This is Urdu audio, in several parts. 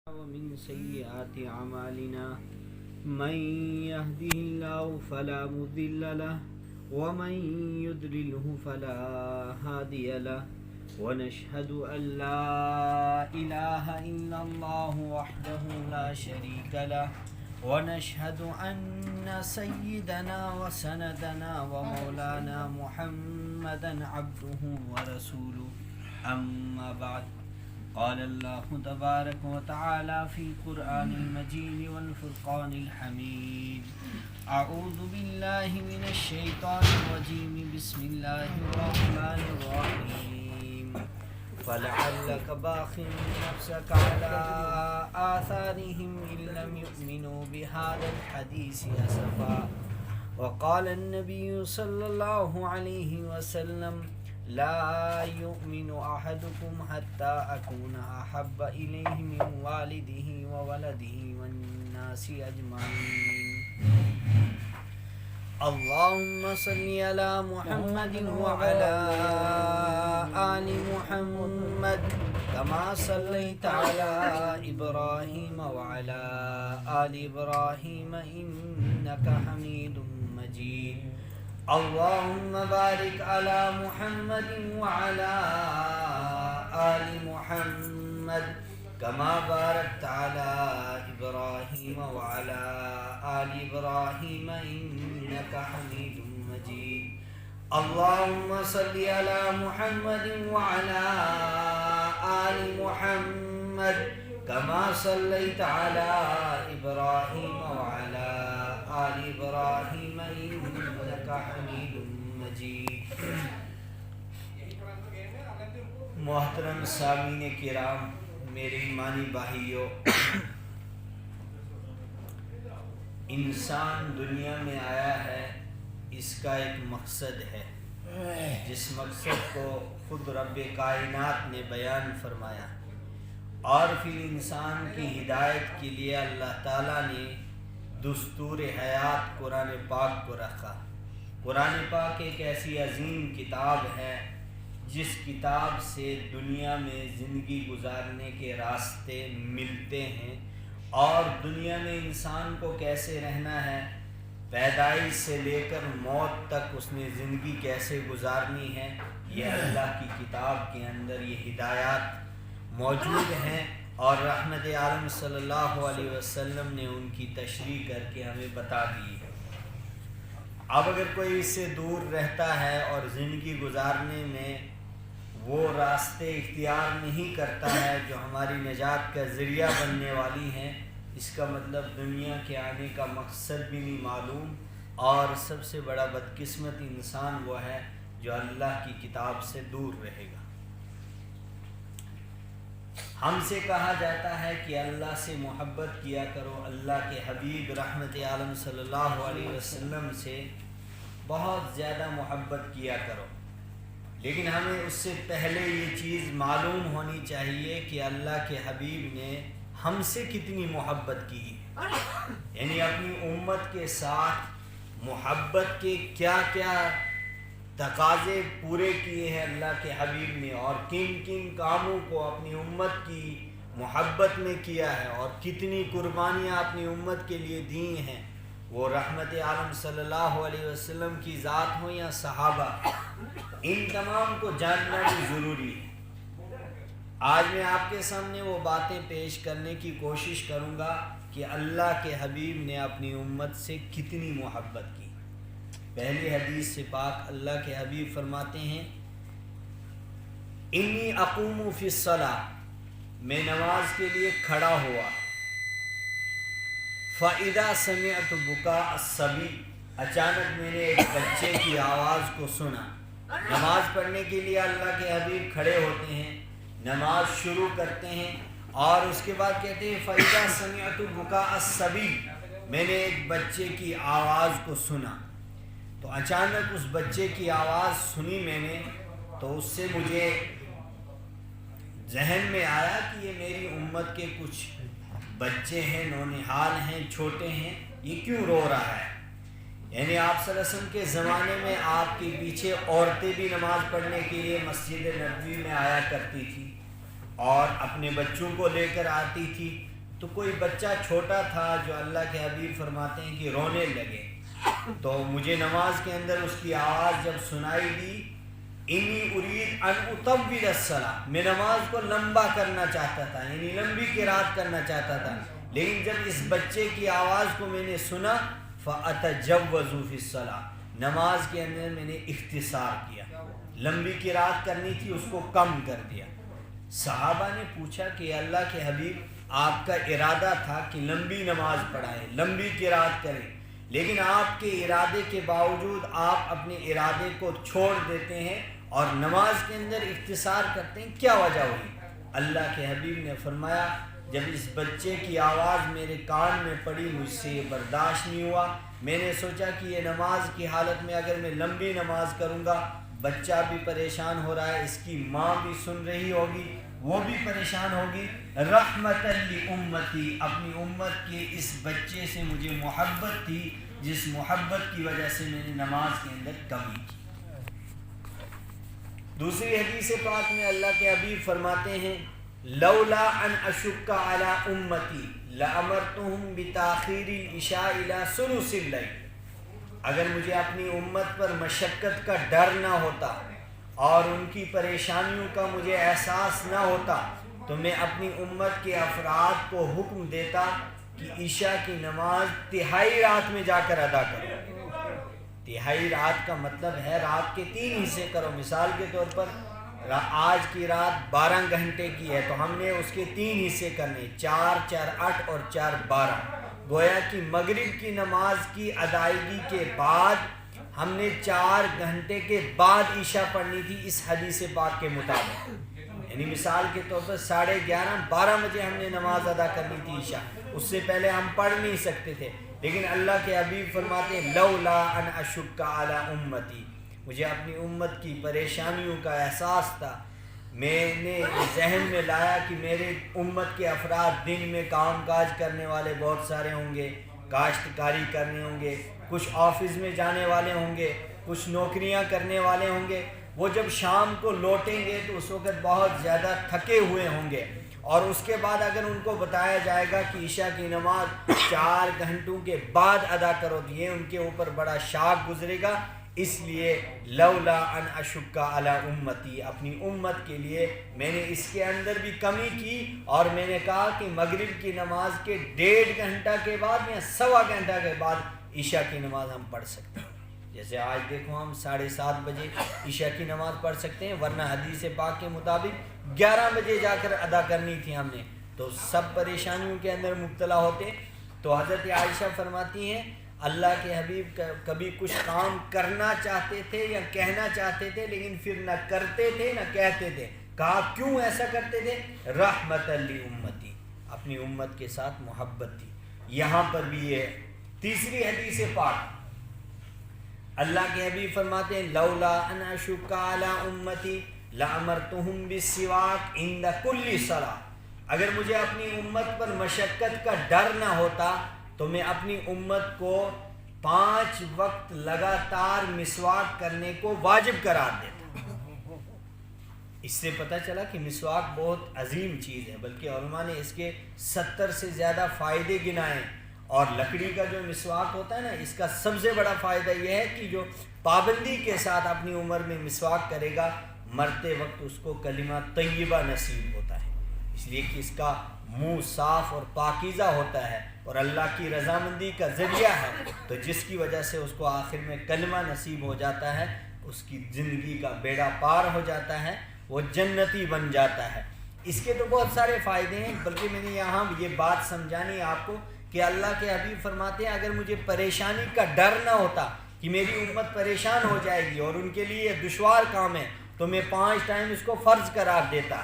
ومن سيئات أعمالنا من يهده الله فلا مضل له ومن يضلله فلا هادي له ونشهد أن لا إله إلا الله وحده لا شريك له ونشهد أن سيدنا وسندنا ومولانا محمدا عبده ورسوله أما بعد قال الله تبارك وتعالى في القرآن المجيد والفرقان الحميد أعوذ بالله من الشيطان الرجيم بسم الله الرحمن الرحيم فلعلك باخع نفسك على آثارهم إن لم يؤمنوا بهذا الحديث أسفا وقال النبي صلى الله عليه وسلم لا يؤمن أحدكم حتى أكون أحب إليه من والده وولده والناس أجمعين اللهم صل على محمد وعلى آل محمد كما صليت على إبراهيم وعلى آل إبراهيم إنك حميد مجيد اللهم بارك على محمد وعلى آل محمد كما باركت على إبراهيم وعلى آل إبراهيم إنك حميد مجيد اللهم صل على محمد وعلى آل محمد كما صليت على إبراهيم وعلى آل إبراهيم إنك حميد مجيد محترم سامعین کرام، میرے ایمانی بھائیوں، انسان دنیا میں آیا ہے، اس کا ایک مقصد ہے، جس مقصد کو خود رب کائنات نے بیان فرمایا، اور پھر انسان کی ہدایت کے لیے اللہ تعالیٰ نے دستور حیات قرآن پاک کو رکھا۔ قرآن پاک ایک ایسی عظیم کتاب ہے جس کتاب سے دنیا میں زندگی گزارنے کے راستے ملتے ہیں، اور دنیا میں انسان کو کیسے رہنا ہے، پیدائش سے لے کر موت تک اس نے زندگی کیسے گزارنی ہے، یہ اللہ کی کتاب کے اندر یہ ہدایات موجود ہیں، اور رحمت عالم صلی اللہ علیہ وسلم نے ان کی تشریح کر کے ہمیں بتا دی ہے۔ اب اگر کوئی اس سے دور رہتا ہے اور زندگی گزارنے میں وہ راستے اختیار نہیں کرتا ہے جو ہماری نجات کا ذریعہ بننے والی ہیں، اس کا مطلب دنیا کے آنے کا مقصد بھی نہیں معلوم، اور سب سے بڑا بدقسمت انسان وہ ہے جو اللہ کی کتاب سے دور رہے گا۔ ہم سے کہا جاتا ہے کہ اللہ سے محبت کیا کرو، اللہ کے حبیب رحمت عالم صلی اللہ علیہ وسلم سے بہت زیادہ محبت کیا کرو، لیکن ہمیں اس سے پہلے یہ چیز معلوم ہونی چاہیے کہ اللہ کے حبیب نے ہم سے کتنی محبت کی، یعنی اپنی امت کے ساتھ محبت کے کیا کیا تقاضے پورے کیے ہیں اللہ کے حبیب نے، اور کن کن کاموں کو اپنی امت کی محبت میں کیا ہے، اور کتنی قربانیاں اپنی امت کے لیے دی ہیں، وہ رحمت عالم صلی اللہ علیہ وسلم کی ذات ہو یا صحابہ، ان تمام کو جاننا بھی ضروری ہے۔ آج میں آپ کے سامنے وہ باتیں پیش کرنے کی کوشش کروں گا کہ اللہ کے حبیب نے اپنی امت سے کتنی محبت کی۔ پہلی حدیث سے پاک اللہ کے حبیب فرماتے ہیں، انی اقوم فی الصلاۃ، میں نماز کے لیے کھڑا ہوا، فاذا سمعت بکاء الصبی، اچانک میں نے ایک بچے کی آواز کو سنا۔ نماز پڑھنے کے لیے اللہ کے حبیب کھڑے ہوتے ہیں، نماز شروع کرتے ہیں، اور اس کے بعد کہتے ہیں فاذا سمعت بکاء الصبی، میں نے ایک بچے کی آواز کو سنا۔ تو اچانک اس بچے کی آواز سنی میں نے، تو اس سے مجھے ذہن میں آیا کہ یہ میری امت کے کچھ بچے ہیں، نونہال ہیں، چھوٹے ہیں، یہ کیوں رو رہا ہے؟ یعنی آپ صلی اللہ علیہ وسلم کے زمانے میں آپ کے پیچھے عورتیں بھی نماز پڑھنے کے لیے مسجد نبوی میں آیا کرتی تھی اور اپنے بچوں کو لے کر آتی تھی، تو کوئی بچہ چھوٹا تھا جو اللہ کے حبیب فرماتے ہیں کہ رونے لگے، تو مجھے نماز کے اندر اس کی آواز جب سنائی دی، انی ارید ان اطول الصلاۃ، میں نماز کو لمبا کرنا چاہتا تھا، یعنی لمبی قرات کرنا چاہتا تھا، لیکن جب اس بچے کی آواز کو میں نے سنا فاتجوز فی الصلاۃ، نماز کے اندر میں نے اختصار کیا، لمبی قرات کرنی تھی اس کو کم کر دیا۔ صحابہ نے پوچھا کہ اللہ کے حبیب آپ کا ارادہ تھا کہ لمبی نماز پڑھائیں، لمبی قرات کریں، لیکن آپ کے ارادے کے باوجود آپ اپنے ارادے کو چھوڑ دیتے ہیں اور نماز کے اندر اختصار کرتے ہیں، کیا وجہ ہوئی؟ اللہ کے حبیب نے فرمایا جب اس بچے کی آواز میرے کان میں پڑی مجھ سے یہ برداشت نہیں ہوا، میں نے سوچا کہ یہ نماز کی حالت میں اگر میں لمبی نماز کروں گا بچہ بھی پریشان ہو رہا ہے، اس کی ماں بھی سن رہی ہوگی، وہ بھی پریشان ہوگی، رحمت لامتی، اپنی امت کے اس بچے سے مجھے محبت تھی جس محبت کی وجہ سے میں نے نماز کے اندر کمی کی۔ دوسری حدیث پاک میں اللہ کے حبیب فرماتے ہیں لولا ان اشک علی امتی لامرتهم بتاخیر العشاء الى ثلث اللیل، اگر مجھے اپنی امت پر مشقت کا ڈر نہ ہوتا اور ان کی پریشانیوں کا مجھے احساس نہ ہوتا تو میں اپنی امت کے افراد کو حکم دیتا کہ عشاء کی نماز تہائی رات میں جا کر ادا کرو۔ تہائی رات کا مطلب ہے رات کے 3 حصے کرو، مثال کے طور پر آج کی رات 12 گھنٹے کی ہے تو ہم نے اس کے 3 حصے کرنے، 4 4 8 اور 4 12، گویا کہ مغرب کی نماز کی ادائیگی کے بعد ہم نے 4 گھنٹے کے بعد عشاء پڑھنی تھی اس حدیث پاک کے مطابق، یعنی مثال کے طور پر 11:30 12 بجے ہم نے نماز ادا کرنی تھی عشاء، اس سے پہلے ہم پڑھ نہیں سکتے تھے، لیکن اللہ کے حبیب فرماتے ہیں لولا ان اشک علی امتی، مجھے اپنی امت کی پریشانیوں کا احساس تھا، میں نے ذہن میں لایا کہ میرے امت کے افراد دن میں کام کاج کرنے والے بہت سارے ہوں گے، کاشتکاری کرنے ہوں گے، کچھ آفس میں جانے والے ہوں گے، کچھ نوکریاں کرنے والے ہوں گے، وہ جب شام کو لوٹیں گے تو اس وقت بہت زیادہ تھکے ہوئے ہوں گے، اور اس کے بعد اگر ان کو بتایا جائے گا کہ عشاء کی نماز 4 گھنٹوں کے بعد ادا کرو تو یہ ان کے اوپر بڑا شاک گزرے گا، اس لیے لولا ان اشک علی امتی، اپنی امت کے لیے میں نے اس کے اندر بھی کمی کی اور میں نے کہا کہ مغرب کی نماز کے 1.5 گھنٹہ کے بعد یا 1.25 گھنٹہ کے بعد عشاء کی نماز ہم پڑھ سکتے ہیں، جیسے آج دیکھو ہم 7:30 بجے عشاء کی نماز پڑھ سکتے ہیں، ورنہ حدیث پاک کے مطابق 11 بجے جا کر ادا کرنی تھی ہم نے، تو سب پریشانیوں کے اندر مبتلا ہوتے۔ تو حضرت عائشہ فرماتی ہیں اللہ کے حبیب کبھی کچھ کام کرنا چاہتے تھے یا کہنا چاہتے تھے لیکن پھر نہ کرتے تھے نہ کہتے تھے، کہا کیوں ایسا کرتے تھے؟ رحمت لامتی، اپنی امت کے ساتھ محبت تھی۔ یہاں پر بھی یہ تیسری حدیث پاک اللہ کے حبیب فرماتے ہیں لولا ان اشک علی امتی لامرتهم بالسواک عند کل صلاۃ، اگر مجھے اپنی امت پر مشقت کا ڈر نہ ہوتا تو میں اپنی امت کو 5 وقت لگاتار مسواک کرنے کو واجب قرار دیتا۔ اس سے پتہ چلا کہ مسواک بہت عظیم چیز ہے، بلکہ علماء نے اس کے 70 سے زیادہ فائدے گنائے، اور لکڑی کا جو مسواک ہوتا ہے نا، اس کا سب سے بڑا فائدہ یہ ہے کہ جو پابندی کے ساتھ اپنی عمر میں مسواک کرے گا مرتے وقت اس کو کلمہ طیبہ نصیب ہوتا ہے، اس لیے کہ اس کا منہ صاف اور پاکیزہ ہوتا ہے اور اللہ کی رضامندی کا ذریعہ ہے، تو جس کی وجہ سے اس کو آخر میں کلمہ نصیب ہو جاتا ہے، اس کی زندگی کا بیڑا پار ہو جاتا ہے، وہ جنتی بن جاتا ہے۔ اس کے تو بہت سارے فائدے ہیں، بلکہ میں نے یہاں یہ بات سمجھانی ہے آپ کو کہ اللہ کے حبیب فرماتے ہیں اگر مجھے پریشانی کا ڈر نہ ہوتا کہ میری امت پریشان ہو جائے گی اور ان کے لیے دشوار کام ہے تو میں 5 ٹائم اس کو فرض قرار دیتا۔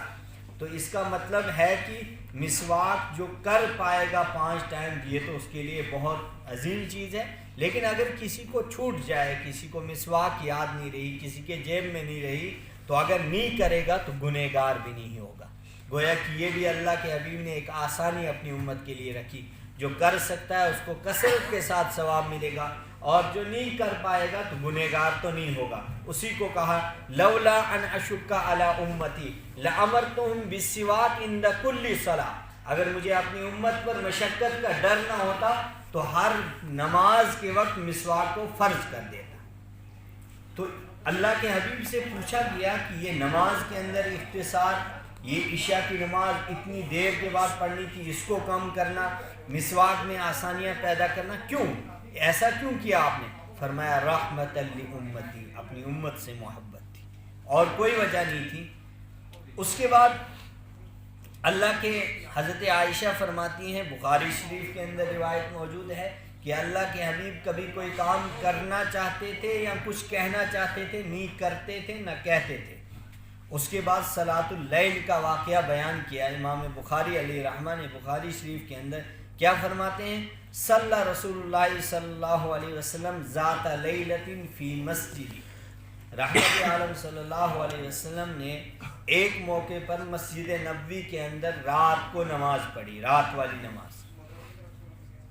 تو اس کا مطلب ہے کہ مسواک جو کر پائے گا 5 ٹائم یہ تو اس کے لیے بہت عظیم چیز ہے، لیکن اگر کسی کو چھوٹ جائے، کسی کو مسواک یاد نہیں رہی، کسی کے جیب میں نہیں رہی، تو اگر نہیں کرے گا تو گنہگار بھی نہیں ہوگا۔ گویا کہ یہ بھی اللہ کے حبیب نے ایک آسانی اپنی امت کے لیے رکھی، جو کر سکتا ہے اس کو کثرت کے ساتھ ثواب ملے گا، اور جو نہیں کر پائے گا تو گنہگار تو نہیں ہوگا۔ اسی کو کہا لولا ان اشک علی امتی لامرتهم بالسواک عند کل صلاۃ، اگر مجھے اپنی امت پر مشقت کا ڈر نہ ہوتا تو ہر نماز کے وقت مسواک کو فرض کر دیتا۔ تو اللہ کے حبیب سے پوچھا گیا کہ یہ نماز کے اندر اختصار، یہ عشاء کی نماز اتنی دیر کے بعد پڑھنی تھی، اس کو کم کرنا، مسواک میں آسانیاں پیدا کرنا، کیوں ایسا کیوں کیا آپ نے؟ فرمایا رحمت لامتی، اپنی امت سے محبت تھی اور کوئی وجہ نہیں تھی۔ اس کے بعد اللہ کے حضرت عائشہ فرماتی ہیں، بخاری شریف کے اندر روایت موجود ہے کہ اللہ کے حبیب کبھی کوئی کام کرنا چاہتے تھے یا کچھ کہنا چاہتے تھے، نہیں کرتے تھے نہ کہتے تھے۔ اس کے بعد صلاۃ اللیل کا واقعہ بیان کیا امام بخاری علیہ رحمہ نے بخاری شریف کے اندر، کیا فرماتے ہیں؟ صلی رسول اللہ صلی اللہ علیہ وسلم ذات لیلۃ فی مسجد، رحمت عالم صلی اللہ علیہ وسلم نے ایک موقع پر مسجد نبوی کے اندر رات کو نماز پڑھی، رات والی نماز۔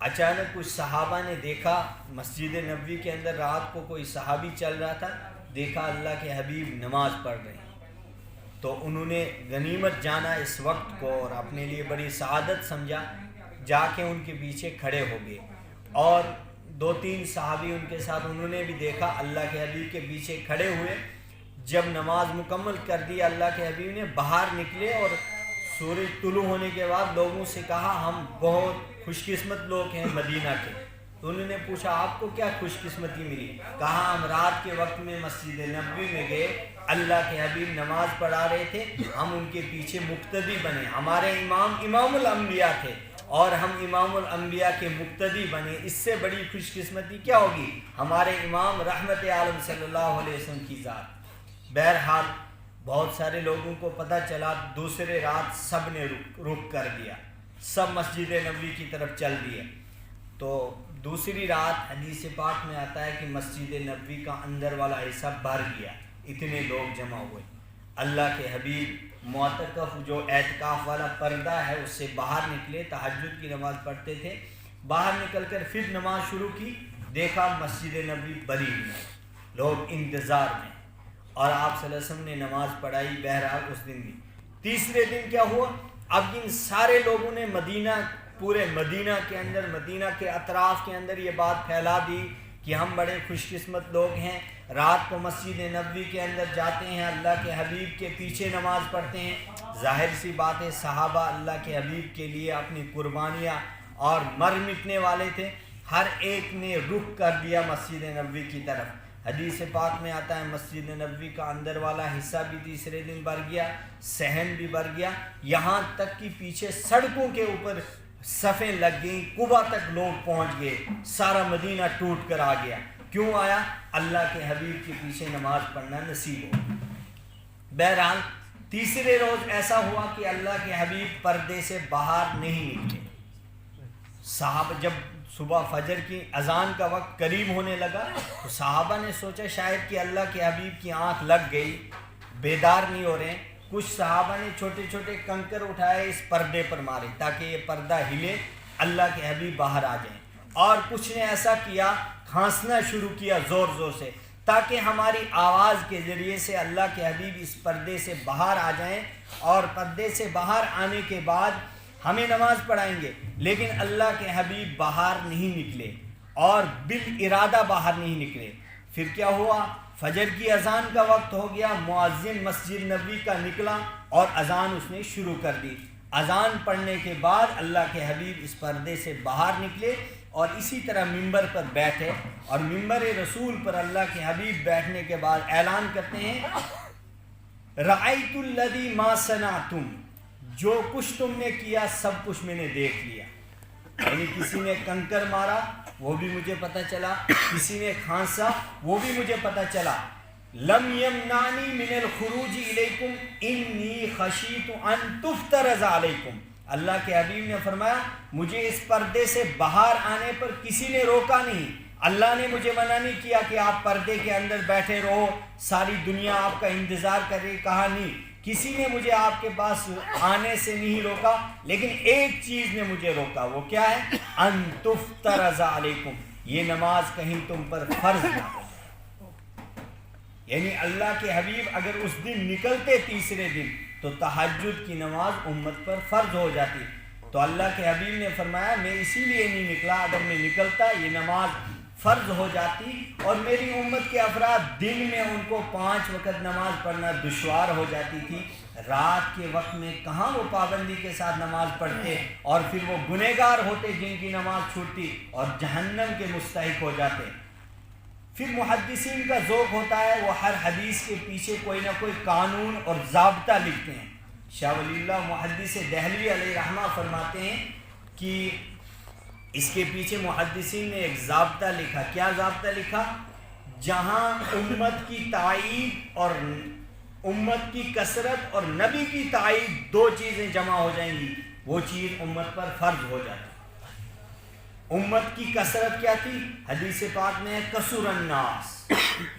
اچانک کچھ صحابہ نے دیکھا مسجد نبوی کے اندر رات کو کوئی صحابی چل رہا تھا، دیکھا اللہ کے حبیب نماز پڑھ رہے ہیں، تو انہوں نے غنیمت جانا اس وقت کو اور اپنے لیے بڑی سعادت سمجھا، جا کے ان کے پیچھے کھڑے ہو گئے، اور 2-3 صحابی ان کے ساتھ، انہوں نے بھی دیکھا اللہ کے حبیب کے پیچھے کھڑے ہوئے۔ جب نماز مکمل کر دی اللہ کے حبیب نے باہر نکلے اور سورج طلوع ہونے کے بعد لوگوں سے کہا ہم بہت خوش قسمت لوگ ہیں مدینہ کے۔ تو انہوں نے پوچھا آپ کو کیا خوش قسمتی ملی؟ کہا ہم رات کے وقت میں مسجد نبوی میں گئے، اللہ کے حبیب نماز پڑھا رہے تھے، ہم ان کے پیچھے مقتدی بنے، ہمارے امام امام الانبیاء تھے اور ہم امام الانبیاء کے مقتدی بنے، اس سے بڑی خوش قسمتی کیا ہوگی؟ ہمارے امام رحمت عالم صلی اللہ علیہ وسلم کی ذات۔ بہرحال بہت سارے لوگوں کو پتہ چلا، دوسرے رات سب نے رک کر دیا، سب مسجد نبوی کی طرف چل دیے۔ تو دوسری رات حدیث پاک میں آتا ہے کہ مسجد نبوی کا اندر والا حصہ بھر گیا، اتنے لوگ جمع ہوئے۔ اللہ کے حبیب معتکف جو اعتکاف والا پردہ ہے اس سے باہر نکلے، تہجد کی نماز پڑھتے تھے، باہر نکل کر پھر نماز شروع کی، دیکھا مسجد نبوی بھری ہوئی، لوگ انتظار میں، اور آپ صلی اللہ علیہ وسلم نے نماز پڑھائی۔ بہرحال اس دن بھی تیسرے دن کیا ہوا؟ اب ان سارے لوگوں نے مدینہ، پورے مدینہ کے اندر، مدینہ کے اطراف کے اندر یہ بات پھیلا دی کہ ہم بڑے خوش قسمت لوگ ہیں، رات کو مسجد نبوی کے اندر جاتے ہیں، اللہ کے حبیب کے پیچھے نماز پڑھتے ہیں۔ ظاہر سی بات ہے صحابہ اللہ کے حبیب کے لیے اپنی قربانیاں اور مر مٹنے والے تھے، ہر ایک نے رخ کر دیا مسجد نبوی کی طرف۔ حدیث پاک میں آتا ہے مسجد نبوی کا اندر والا حصہ بھی تیسرے دن بھر گیا، صحن بھی بھر گیا، یہاں تک کہ پیچھے سڑکوں کے اوپر صفیں لگ گئیں، قبا تک لوگ پہنچ گئے، سارا مدینہ ٹوٹ کر آ گیا۔ کیوں آیا؟ اللہ کے حبیب کے پیچھے نماز پڑھنا نصیب ہو۔ بہرحال تیسرے روز ایسا ہوا کہ اللہ کے حبیب پردے سے باہر نہیں نکلے۔ صحابہ جب صبح فجر کی اذان کا وقت قریب ہونے لگا تو صحابہ نے سوچا شاید کہ اللہ کے حبیب کی آنکھ لگ گئی، بیدار نہیں ہو رہے ہیں۔ کچھ صحابہ نے چھوٹے چھوٹے کنکر اٹھائے، اس پردے پر مارے تاکہ یہ پردہ ہلے، اللہ کے حبیب باہر آ جائیں، اور کچھ نے ایسا کیا کھانسنا شروع کیا زور زور سے تاکہ ہماری آواز کے ذریعے سے اللہ کے حبیب اس پردے سے باہر آ جائیں، اور پردے سے باہر آنے کے بعد ہمیں نماز پڑھائیں گے۔ لیکن اللہ کے حبیب باہر نہیں نکلے اور بالارادہ باہر نہیں نکلے۔ پھر کیا ہوا؟ فجر کی اذان کا وقت ہو گیا، مؤذن مسجد نبوی کا نکلا اور اذان اس نے شروع کر دی۔ اذان پڑھنے کے بعد اللہ کے حبیب اس پردے سے باہر نکلے اور اسی طرح ممبر پر بیٹھے، اور ممبر رسول پر اللہ کے حبیب بیٹھنے کے بعد اعلان کرتے ہیں رأیت الذی ما صنعتم، جو کچھ تم نے کیا سب کچھ میں نے دیکھ لیا۔ یعنی کسی نے کنکر مارا وہ بھی مجھے پتہ چلا، کسی نے کھانسا وہ بھی مجھے پتہ چلا۔ لم یمنعنی من الخروج الیکم انی خشیت ان تفترض علیکم، اللہ کے حبیب نے فرمایا مجھے اس پردے سے باہر آنے پر کسی نے روکا نہیں، اللہ نے مجھے منع نہیں کیا کہ آپ پردے کے اندر بیٹھے رہو، ساری دنیا آپ کا انتظار کر رہی، کہا نہیں، کسی نے مجھے آپ کے پاس آنے سے نہیں روکا، لیکن ایک چیز نے مجھے روکا، وہ کیا ہے؟ ان تفترض علیکم، یہ نماز کہیں تم پر فرض نہ ہو جائے۔ یعنی اللہ کے حبیب اگر اس دن نکلتے تیسرے دن تو تہجد کی نماز امت پر فرض ہو جاتی۔ تو اللہ کے حبیب نے فرمایا میں اسی لیے نہیں نکلا، اگر میں نکلتا یہ نماز فرض ہو جاتی اور میری امت کے افراد دن میں ان کو 5 وقت نماز پڑھنا دشوار ہو جاتی تھی، رات کے وقت میں کہاں وہ پابندی کے ساتھ نماز پڑھتے اور پھر وہ گنہگار ہوتے جن کی نماز چھوٹتی اور جہنم کے مستحق ہو جاتے۔ پھر محدثین کا ذوق ہوتا ہے، وہ ہر حدیث کے پیچھے کوئی نہ کوئی قانون اور ضابطہ لکھتے ہیں۔ شاہ ولی اللہ محدث دہلوی علیہ رحمہ فرماتے ہیں کہ اس کے پیچھے محدثین نے ایک ضابطہ لکھا۔ کیا ضابطہ لکھا؟ جہاں امت کی تائید اور امت کی کثرت اور نبی کی تائید 2 چیزیں جمع ہو جائیں گی، وہ چیز امت پر فرض ہو جاتی۔ امت کی کثرت کیا تھی؟ حدیث پاک میں کثر الناس،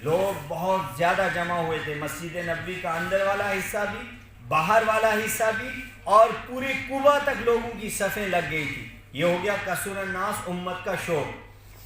لوگ بہت زیادہ جمع ہوئے تھے، مسجد نبوی کا اندر والا حصہ بھی، باہر والا حصہ بھی، اور پوری قبا تک لوگوں کی صفیں لگ گئی تھی۔ یہ ہو گیا کثر الناس، امت کا شوق۔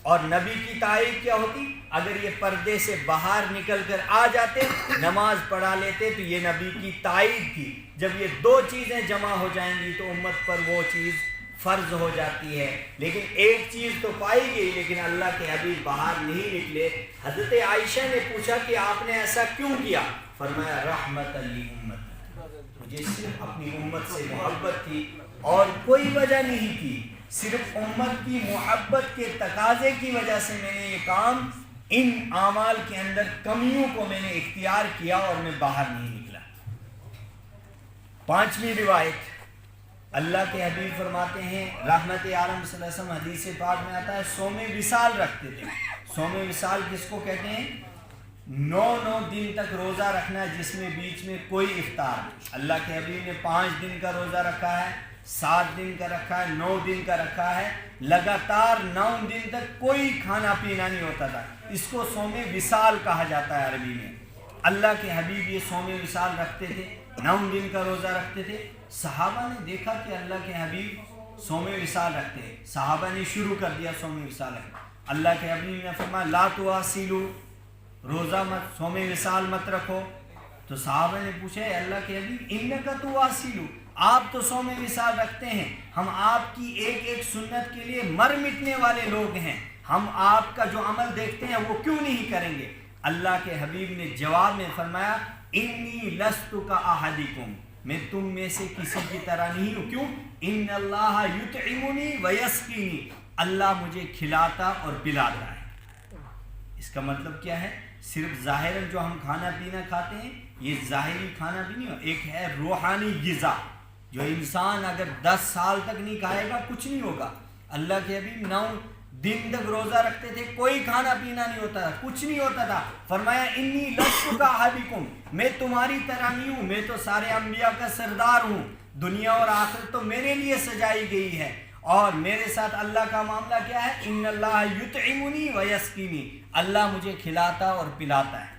اور نبی کی تائید کیا ہوتی؟ اگر یہ پردے سے باہر نکل کر آ جاتے، نماز پڑھا لیتے، تو یہ نبی کی تائید تھی۔ جب یہ 2 چیزیں جمع ہو جائیں گی تو امت پر وہ چیز فرض ہو جاتی ہے۔ لیکن ایک چیز تو پائی گئی، لیکن اللہ کے حبیب باہر نہیں نکلے۔ حضرت عائشہ نے پوچھا کہ آپ نے ایسا کیوں کیا؟ فرمایا رحمت لامت، مجھے صرف اپنی امت سے محبت تھی اور کوئی وجہ نہیں تھی، صرف امت کی محبت کے تقاضے کی وجہ سے میں نے یہ کام، ان اعمال کے اندر کمیوں کو میں نے اختیار کیا اور میں باہر نہیں نکلا۔ 5ویں روایت، اللہ کے حبیب فرماتے ہیں، رحمت عالم صلی اللہ علیہ وسلم حدیث پاک میں آتا ہے، صوم وصال رکھتے تھے۔ صوم وصال کس کو کہتے ہیں؟ 9 دن تک روزہ رکھنا جس میں بیچ میں کوئی افطار نہیں۔ اللہ کے حبیب نے 5 دن کا روزہ رکھا ہے، 7 دن کا رکھا ہے، 9 دن کا رکھا ہے، لگاتار 9 دن تک کوئی کھانا پینا نہیں ہوتا تھا۔ اس کو صوم وصال کہا جاتا ہے عربی میں۔ اللہ کے حبیب یہ صوم وصال رکھتے تھے، 9 دن کا روزہ رکھتے تھے۔ صحابہ نے دیکھا کہ اللہ کے حبیب صوم وصال رکھتے ہیں، صحابہ نے شروع کر دیا صوم وصال رکھنا۔ اللہ کے حبیب نے فرمایا لا تواصلوا، روزہ مت، صوم وصال مت رکھو۔ تو صحابہ نے پوچھا اے اللہ کے حبیب انک تواصل، آپ تو صوم وصال رکھتے ہیں، ہم آپ کی ایک ایک سنت کے لیے مر مٹنے والے لوگ ہیں، ہم آپ کا جو عمل دیکھتے ہیں وہ کیوں نہیں کریں گے؟ اللہ کے حبیب نے جواب میں فرمایا انی لست کاحدکم، میں تم میں سے کسی کی طرح نہیں ہوں۔ کیوں؟ ان اللہ یطعمنی ویسقینی، اللہ مجھے کھلاتا اور پلاتا ہے۔ اس کا مطلب کیا ہے؟ صرف ظاہراً جو ہم کھانا پینا کھاتے ہیں یہ ظاہری کھانا بھی نہیں ہو، ایک ہے روحانی غذا جو انسان اگر 10 سال تک نہیں کھائے گا کچھ نہیں ہوگا۔ اللہ کے حبیب 9 دن تک روزہ رکھتے تھے، کوئی کھانا پینا نہیں ہوتا تھا، کچھ نہیں ہوتا تھا۔ فرمایا انی لست کاحدکم، میں تمہاری طرح نہیں ہوں، میں تو سارے انبیاء کا سردار ہوں، دنیا اور آخرت تو میرے لیے سجائی گئی ہے، اور میرے ساتھ اللہ کا معاملہ کیا ہے؟ ان اللہ یطعمنی ویسقینی، اللہ مجھے کھلاتا اور پلاتا ہے۔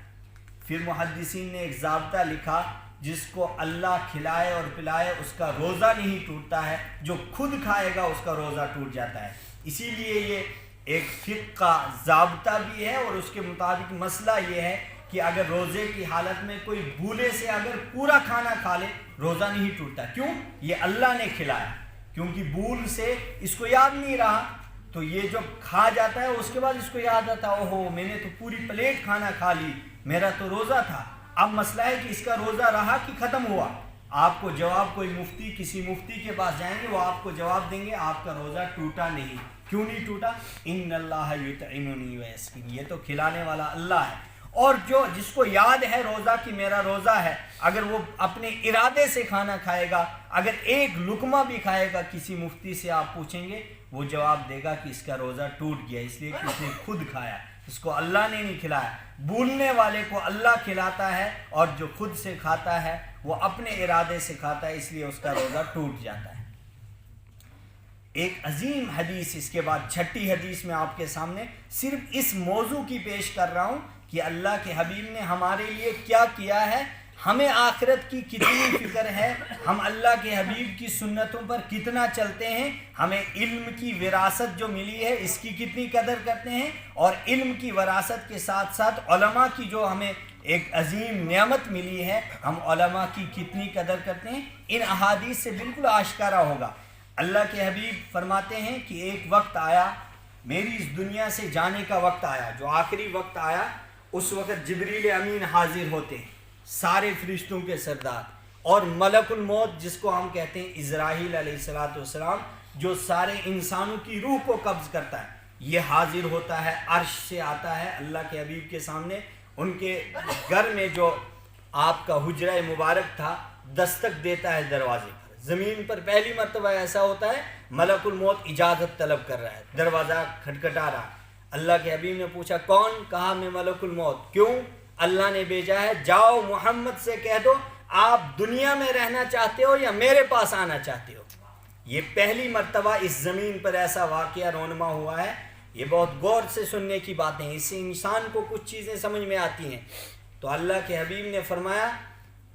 پھر محدثین نے ایک ضابطہ لکھا، جس کو اللہ کھلائے اور پلائے اس کا روزہ نہیں ٹوٹتا ہے، جو خود کھائے گا اس کا روزہ ٹوٹ جاتا ہے۔ اسی لیے یہ ایک فقہ کا ضابطہ بھی ہے، اور اس کے مطابق مسئلہ یہ ہے کہ اگر روزے کی حالت میں کوئی بھولے سے اگر پورا کھانا کھا لے روزہ نہیں ٹوٹتا۔ کیوں؟ یہ اللہ نے کھلایا، کیونکہ بھول سے اس کو یاد نہیں رہا، تو یہ جو کھا جاتا ہے اس کے بعد اس کو یاد آتا ہے اوہو میں نے تو پوری پلیٹ کھانا کھا لی، میرا تو روزہ تھا۔ اب مسئلہ ہے کہ اس کا روزہ رہا کہ ختم ہوا۔ آپ کو جواب کوئی مفتی، کسی مفتی کے پاس جائیں گے، وہ آپ کو جواب دیں گے آپ کا روزہ ٹوٹا نہیں۔ کیوں نہیں ٹوٹا؟ ان اللہ یطعمنی ویسقینی، یہ تو کھلانے والا اللہ ہے۔ اور جس کو یاد ہے روزہ کہ میرا روزہ ہے، اگر وہ اپنے ارادے سے کھانا کھائے گا، اگر ایک لقمہ بھی کھائے گا، کسی مفتی سے آپ پوچھیں گے وہ جواب دے گا کہ اس کا روزہ ٹوٹ گیا، اس لیے کہ اس نے خود کھایا، اس کو اللہ نے نہیں کھلایا۔ بھولنے والے کو اللہ کھلاتا ہے، اور جو خود سے کھاتا ہے وہ اپنے ارادے سے کھاتا ہے، اس لیے اس کا روزہ ٹوٹ جاتا ہے۔ ایک عظیم حدیث اس کے بعد 6ٹھی حدیث میں آپ کے سامنے صرف اس موضوع کی پیش کر رہا ہوں کہ اللہ کے حبیب نے ہمارے لیے کیا کیا ہے، ہمیں آخرت کی کتنی فکر ہے، ہم اللہ کے حبیب کی سنتوں پر کتنا چلتے ہیں، ہمیں علم کی وراثت جو ملی ہے اس کی کتنی قدر کرتے ہیں، اور علم کی وراثت کے ساتھ ساتھ علماء کی جو ہمیں ایک عظیم نعمت ملی ہے، ہم علماء کی کتنی قدر کرتے ہیں۔ ان احادیث سے بالکل آشکارا ہوگا اللہ کے حبیب فرماتے ہیں کہ ایک وقت آیا، میری اس دنیا سے جانے کا وقت آیا، جو آخری وقت آیا، اس وقت جبریل امین حاضر ہوتے ہیں، سارے فرشتوں کے سردار، اور ملک الموت جس کو ہم کہتے ہیں عزرائیل علیہ السلام، جو سارے انسانوں کی روح کو قبض کرتا ہے، یہ حاضر ہوتا ہے، عرش سے آتا ہے اللہ کے حبیب کے سامنے، ان کے گھر میں جو آپ کا حجرہ مبارک تھا دستک دیتا ہے دروازے پر، زمین پر پہلی مرتبہ ایسا ہوتا ہے ملک الموت اجازت طلب کر رہا ہے، دروازہ کھٹکھٹا رہا ہے، اللہ کے حبیب نے پوچھا کون؟ کہا میں ملک الموت۔ کیوں؟ اللہ نے بھیجا ہے، جاؤ محمد سے کہہ دو آپ دنیا میں رہنا چاہتے ہو یا میرے پاس آنا چاہتے ہو۔ یہ پہلی مرتبہ اس زمین پر ایسا واقعہ رونما ہوا ہے، یہ بہت غور سے سننے کی باتیں ہیں، اس سے انسان کو کچھ چیزیں سمجھ میں آتی ہیں۔ تو اللہ کے حبیب نے فرمایا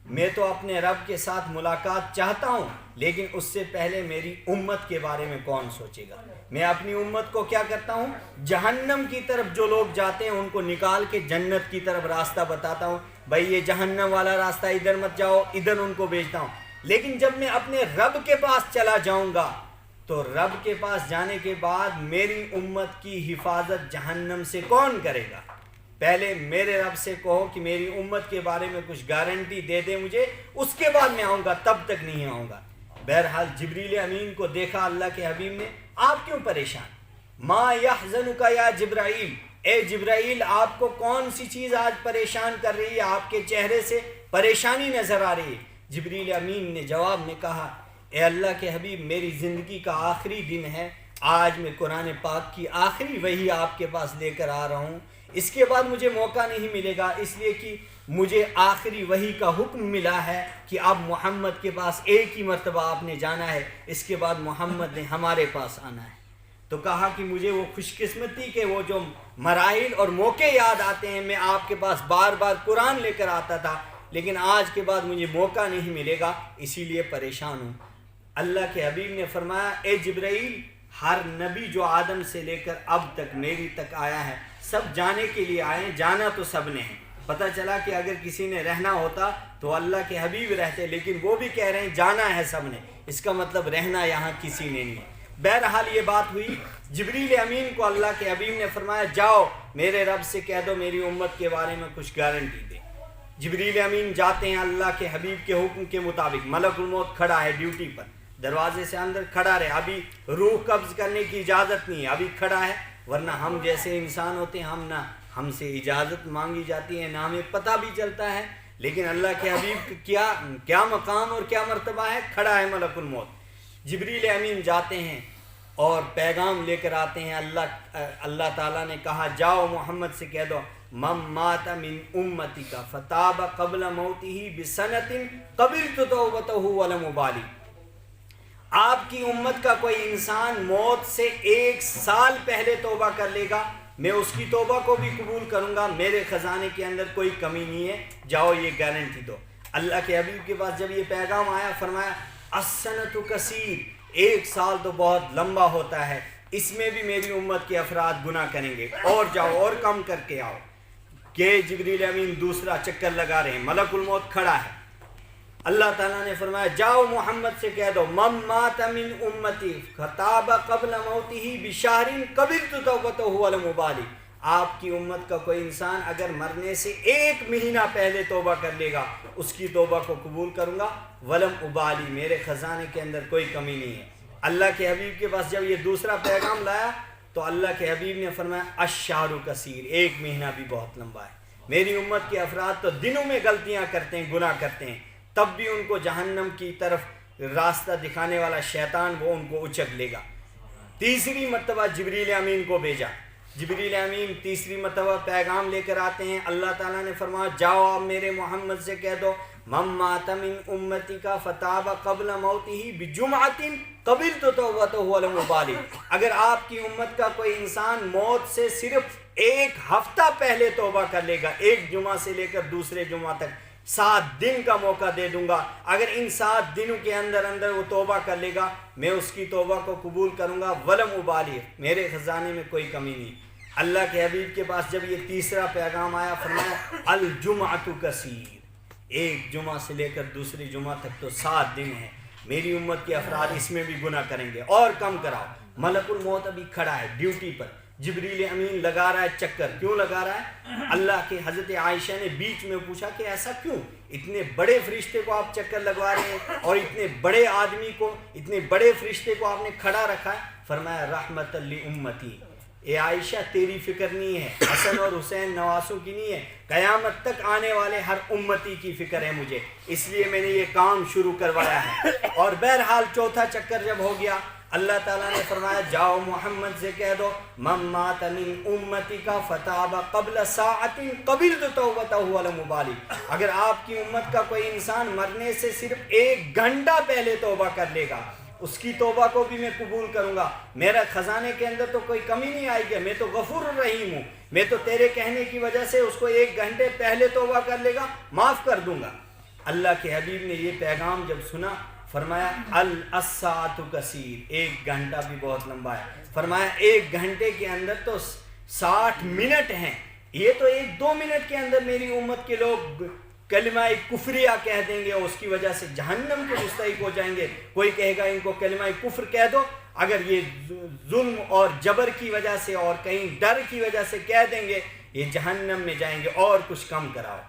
میں تو اپنے رب کے ساتھ ملاقات چاہتا ہوں، لیکن اس سے پہلے میری امت کے بارے میں کون سوچے گا؟ میں اپنی امت کو کیا کرتا ہوں؟ جہنم کی طرف جو لوگ جاتے ہیں ان کو نکال کے جنت کی طرف راستہ بتاتا ہوں، بھائی یہ جہنم والا راستہ ادھر مت جاؤ، ادھر ان کو بھیجتا ہوں۔ لیکن جب میں اپنے رب کے پاس چلا جاؤں گا تو رب کے پاس جانے کے بعد میری امت کی حفاظت جہنم سے کون کرے گا؟ پہلے میرے رب سے کہو کہ میری امت کے بارے میں کچھ گارنٹی دے دے مجھے، اس کے بعد میں آؤں گا، تب تک نہیں آؤں گا۔ بہرحال جبریل امین کو دیکھا اللہ کے حبیب نے، آپ کیوں پریشان؟ ما یحزنک یا جبرائیل، اے جبرائیل آپ کو کون سی چیز آج پریشان کر رہی ہے؟ آپ کے چہرے سے پریشانی نظر آ رہی ہے۔ جبریل امین نے جواب میں کہا اے اللہ کے حبیب میری زندگی کا آخری دن ہے، آج میں قرآن پاک کی آخری وحی آپ کے پاس لے کر آ رہا ہوں، اس کے بعد مجھے موقع نہیں ملے گا، اس لیے کہ مجھے آخری وحی کا حکم ملا ہے کہ اب محمد کے پاس ایک ہی مرتبہ آپ نے جانا ہے، اس کے بعد محمد نے ہمارے پاس آنا ہے۔ تو کہا کہ مجھے وہ خوش قسمتی کے وہ جو مراحل اور موقع یاد آتے ہیں، میں آپ کے پاس بار بار قرآن لے کر آتا تھا، لیکن آج کے بعد مجھے موقع نہیں ملے گا، اسی لیے پریشان ہوں۔ اللہ کے حبیب نے فرمایا اے جبرائیل ہر نبی جو آدم سے لے کر اب تک میری تک آیا ہے سب جانے کے لیے آئے، جانا تو سب نے ہے۔ پتہ چلا کہ اگر کسی نے رہنا ہوتا تو اللہ کے حبیب رہتے، لیکن وہ بھی کہہ رہے ہیں جانا ہے سب نے، اس کا مطلب رہنا یہاں کسی نے نہیں ہے۔ بہرحال یہ بات ہوئی، جبریل امین کو اللہ کے حبیب نے فرمایا جاؤ میرے رب سے کہہ دو میری امت کے بارے میں کچھ گارنٹی دے۔ جبریل امین جاتے ہیں اللہ کے حبیب کے حکم کے مطابق، ملک الموت کھڑا ہے ڈیوٹی پر، دروازے سے اندر کھڑا رہے، ابھی روح قبض کرنے کی اجازت نہیں ہے، ابھی کھڑا ہے، ورنہ ہم جیسے انسان ہوتے ہیں ہم سے اجازت مانگی جاتی ہے، نہ ہمیں پتہ بھی چلتا ہے، لیکن اللہ کے حبیب کیا مقام اور کیا مرتبہ ہے، کھڑا ہے ملک الموت۔ جبریل امین جاتے ہیں اور پیغام لے کر آتے ہیں، اللہ تعالیٰ نے کہا جاؤ محمد سے کہہ دو من مات من امتک فتاب قبل موتہ بسنۃ قبلت توبتہ ولم ابالی، آپ کی امت کا کوئی انسان موت سے 1 سال پہلے توبہ کر لے گا، میں اس کی توبہ کو بھی قبول کروں گا، میرے خزانے کے اندر کوئی کمی نہیں ہے، جاؤ یہ گارنٹی دو۔ اللہ کے حبیب کے پاس جب یہ پیغام آیا فرمایا السنۃ کثیر، 1 سال تو بہت لمبا ہوتا ہے، اس میں بھی میری امت کے افراد گناہ کریں گے، اور جاؤ اور کم کر کے آؤ۔ کہ جبریل امین دوسرا چکر لگا رہے ہیں، ملک الموت کھڑا ہے، اللہ تعالیٰ نے فرمایا جاؤ محمد سے کہہ دو من مات من امتی فتاب قبل موتہ بشہر قبلت توبتہ ولم ابالی، آپ کی امت کا کوئی انسان اگر مرنے سے 1 مہینہ پہلے توبہ کر لے گا اس کی توبہ کو قبول کروں گا، ولم ابالی میرے خزانے کے اندر کوئی کمی نہیں ہے۔ اللہ کے حبیب کے پاس جب یہ دوسرا پیغام لایا تو اللہ کے حبیب نے فرمایا الشہر کثیر، 1 مہینہ بھی بہت لمبا ہے، میری امت کے افراد تو دنوں میں غلطیاں کرتے ہیں، گناہ کرتے ہیں، تب بھی ان کو جہنم کی طرف راستہ دکھانے والا شیطان وہ ان کو اچک لے گا۔ تیسری مرتبہ جبریل امین کو بھیجا، جبریل امین تیسری مرتبہ پیغام لے کر آتے ہیں، اللہ تعالیٰ نے فرمایا جاؤ آپ میرے محمد سے کہہ دو من مات من امتی کا فتاب قبل موتہ بجمعۃ قبلت توبتہ ولم ابالی، اگر آپ کی امت کا کوئی انسان موت سے صرف 1 ہفتہ پہلے توبہ کر لے گا، 1 جمعہ سے لے کر دوسرے جمعہ تک 7 دن کا موقع دے دوں گا، اگر ان 7 دنوں کے اندر وہ توبہ کر لے گا میں اس کی توبہ کو قبول کروں گا، ولم ابالی میرے خزانے میں کوئی کمی نہیں۔ اللہ کے حبیب کے پاس جب یہ تیسرا پیغام آیا فرمایا الجمعۃ کثیر، 1 جمعہ سے لے کر دوسری جمعہ تک تو 7 دن ہے، میری امت کے افراد اس میں بھی گناہ کریں گے اور کم کراؤ. ملک الموت ابھی کھڑا ہے ڈیوٹی پر, جبریل امین لگا رہا ہے چکر. کیوں لگا رہا ہے؟ اللہ کے حضرت عائشہ نے بیچ میں پوچھا کہ ایسا کیوں, اتنے بڑے فرشتے کو آپ چکر لگوا رہے ہیں اور اتنے بڑے آدمی کو, اتنے بڑے فرشتے کو آپ نے کھڑا رکھا ہے. فرمایا رحمت لامتی, اے عائشہ تیری فکر نہیں ہے, حسن اور حسین نواسوں کی نہیں ہے, قیامت تک آنے والے ہر امتی کی فکر ہے مجھے, اس لیے میں نے یہ کام شروع کروایا ہے. اور بہرحال چوتھا چکر جب ہو گیا, اللہ تعالیٰ نے فرمایا جاؤ محمد سے کہہ دو من مات من امتی کا فتاب قبل ساعت قبلت توبتہ ولم ابالی, اگر آپ کی امت کا کوئی انسان مرنے سے صرف 1 گھنٹہ پہلے توبہ کر لے گا, اس کی توبہ کو بھی میں قبول کروں گا. میرا خزانے کے اندر تو کوئی کمی نہیں آئے گی, میں تو غفور الرحیم ہوں, میں تو تیرے کہنے کی وجہ سے اس کو 1 گھنٹے پہلے توبہ کر لے گا, معاف کر دوں گا. اللہ کے حبیب نے یہ پیغام جب سنا فرمایا الساعۃ کثیر, 1 گھنٹہ بھی بہت لمبا ہے. فرمایا 1 گھنٹے کے اندر تو 60 منٹ ہیں, یہ تو 1-2 منٹ کے اندر میری امت کے لوگ کلمہ کفریہ کہہ دیں گے, اس کی وجہ سے جہنم کے مستحق ہو جائیں گے. کوئی کہے گا ان کو کلمہ کفر کہہ دو, اگر یہ ظلم اور جبر کی وجہ سے اور کہیں ڈر کی وجہ سے کہہ دیں گے یہ جہنم میں جائیں گے, اور کچھ کم کراؤ.